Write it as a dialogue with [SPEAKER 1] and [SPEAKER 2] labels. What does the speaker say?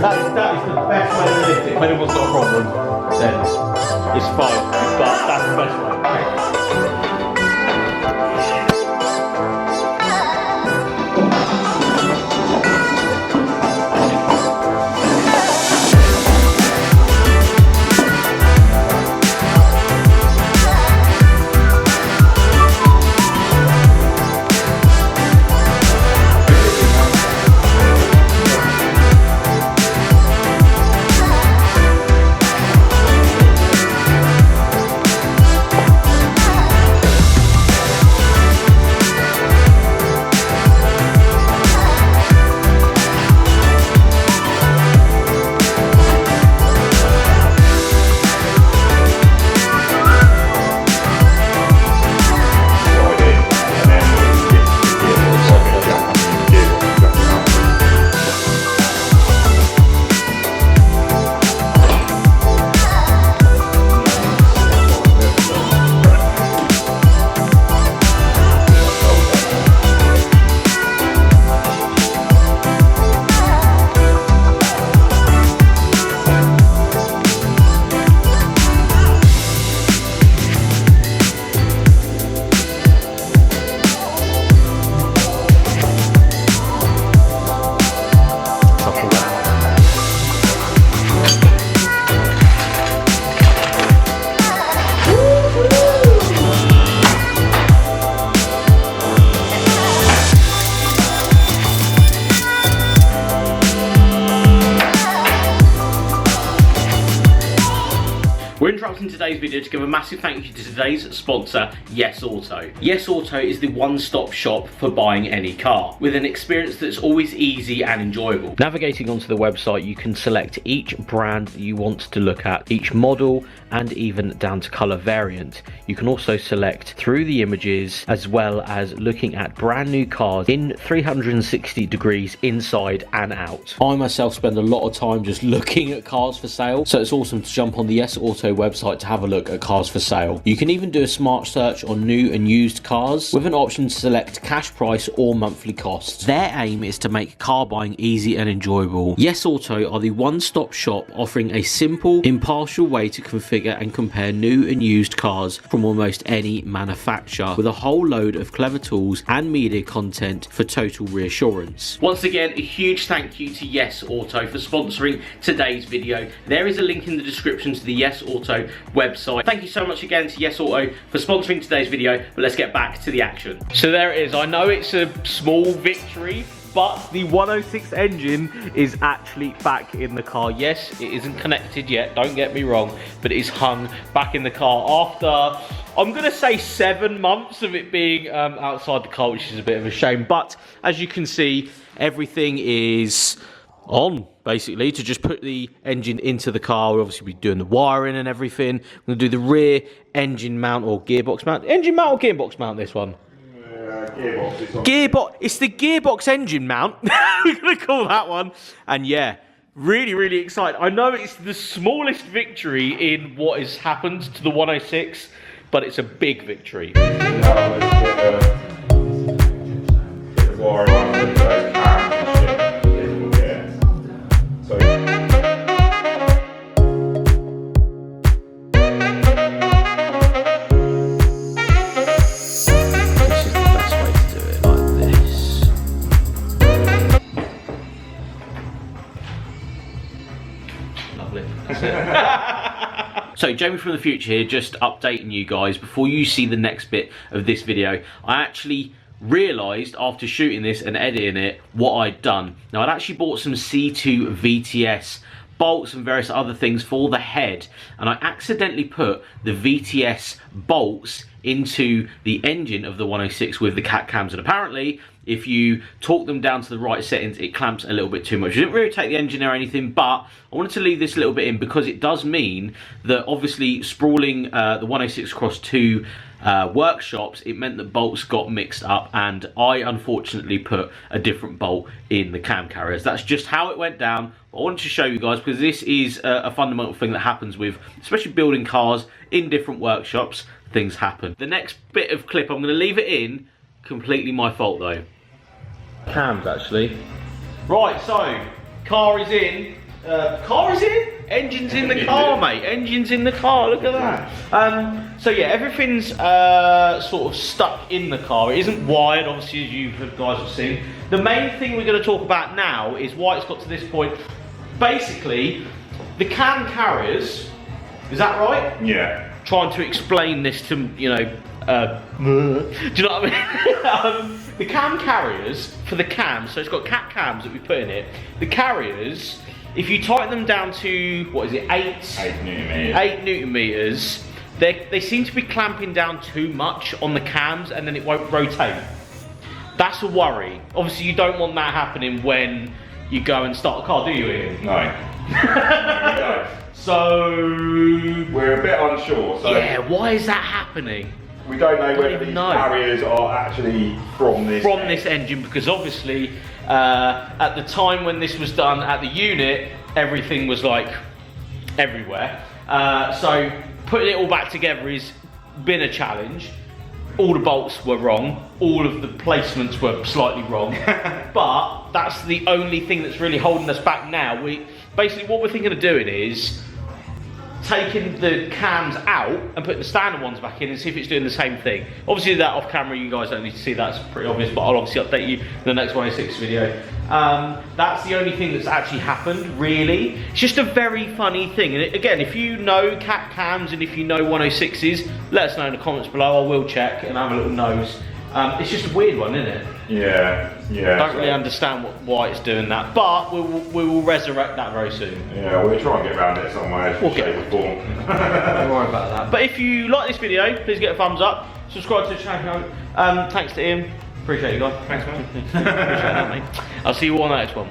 [SPEAKER 1] That is the best way to lift it. If anyone's got a problem, then it's fine. But that's the best way. We're interrupting today's video to give a massive thank you to today's sponsor, Yes Auto. Yes Auto is the one-stop shop for buying any car, with an experience that's always easy and enjoyable. Navigating onto the website, you can select each brand that you want to look at, each model, and even down to colour variant. You can also select through the images, as well as looking at brand new cars in 360 degrees inside and out. I myself spend a lot of time just looking at cars for sale, so it's awesome to jump on the Yes Auto website to have a look at cars for sale. You can even do a smart search on new and used cars with an option to select cash price or monthly costs. Their aim is to make car buying easy and enjoyable. Yes Auto are the one-stop shop offering a simple, impartial way to configure and compare new and used cars from almost any manufacturer, with a whole load of clever tools and media content for total reassurance. Once again, a huge thank you to Yes Auto for sponsoring today's video. There is a link in the description to the Yes Auto website. Thank you so much again to Yes Auto for sponsoring today's video, but let's get back to the action. So there it is. I know it's a small victory, but the 106 engine is actually back in the car. Yes, it isn't connected yet, don't get me wrong, but it is hung back in the car after, I'm gonna say 7 months of it being outside the car, which is a bit of a shame. But as you can see, everything is on, basically, to just put the engine into the car. We'll obviously be doing the wiring and everything. I'm gonna do the rear engine mount or gearbox mount. Engine mount or gearbox mount, this one? Gearbox. It's the gearbox engine mount. We're gonna call that one. And yeah, really excited. I know it's the smallest victory in what has happened to the 106, but it's a big victory. So Jamie from the future here, just updating you guys before you see the next bit of this video. I actually realised after shooting this and editing it what I'd done. Now I'd actually bought some C2 VTS bolts and various other things for the head, and I accidentally put the VTS bolts into the engine of the 106 with the cat cams, and apparently if you torque them down to the right settings, it clamps a little bit too much. I didn't rotate the engine or anything, but I wanted to leave this a little bit in because it does mean that obviously sprawling the 106 across two workshops, it meant that bolts got mixed up, and I unfortunately put a different bolt in the cam carriers. That's just how it went down. I wanted to show you guys because this is a fundamental thing that happens with, especially building cars in different workshops. Things happen. The next bit of clip, I'm going to leave it in. Completely my fault though. Cams actually. Right, so car is in. car is in. Engine's in the car, mate. Engine's in the car. Look at that. So yeah, everything's sort of stuck in the car. It isn't wired, obviously, as you guys have seen. The main thing we're going to talk about now is why it's got to this point. Basically, the cam carriers. Is that right?
[SPEAKER 2] Yeah.
[SPEAKER 1] Trying to explain this to, you know, do you know what I mean? The cam carriers for the cams, so it's got cat cams that we put in it. The carriers, if you tighten them down to, what is it, 8
[SPEAKER 2] Newton meters.
[SPEAKER 1] 8 Newton meters, they seem to be clamping down too much on the cams and then it won't rotate. That's a worry. Obviously you don't want that happening when you go and start a car, do you, Ian?
[SPEAKER 2] No. No, we don't.
[SPEAKER 1] So
[SPEAKER 2] we're a bit unsure. So
[SPEAKER 1] yeah, why is that happening?
[SPEAKER 2] We don't know whether these carriers are actually from this
[SPEAKER 1] engine, because obviously at the time when this was done at the unit, everything was like everywhere. So putting it all back together has been a challenge. All the bolts were wrong, all of the placements were slightly wrong, but that's the only thing that's really holding us back now. Basically what we're thinking of doing is taking the cams out and putting the standard ones back in and see if it's doing the same thing. Obviously that off camera you guys don't need to see, that's pretty obvious, but I'll obviously update you in the next 106 video. That's the only thing that's actually happened, really. It's just a very funny thing, and again, if you know cat cams and if you know 106s, let us know in the comments below. I will check and have a little nose. It's just a weird one, isn't it?
[SPEAKER 2] Yeah.
[SPEAKER 1] Don't really understand why it's doing that, but we will resurrect that very soon.
[SPEAKER 2] Yeah, we'll try and get around it some way, shape or form.
[SPEAKER 1] Don't worry about that. But if you like this video, please get a thumbs up, subscribe to the channel. Thanks to Ian. Appreciate you guys.
[SPEAKER 2] Thanks, man.
[SPEAKER 1] Appreciate that, mate. I'll see you all on the next one.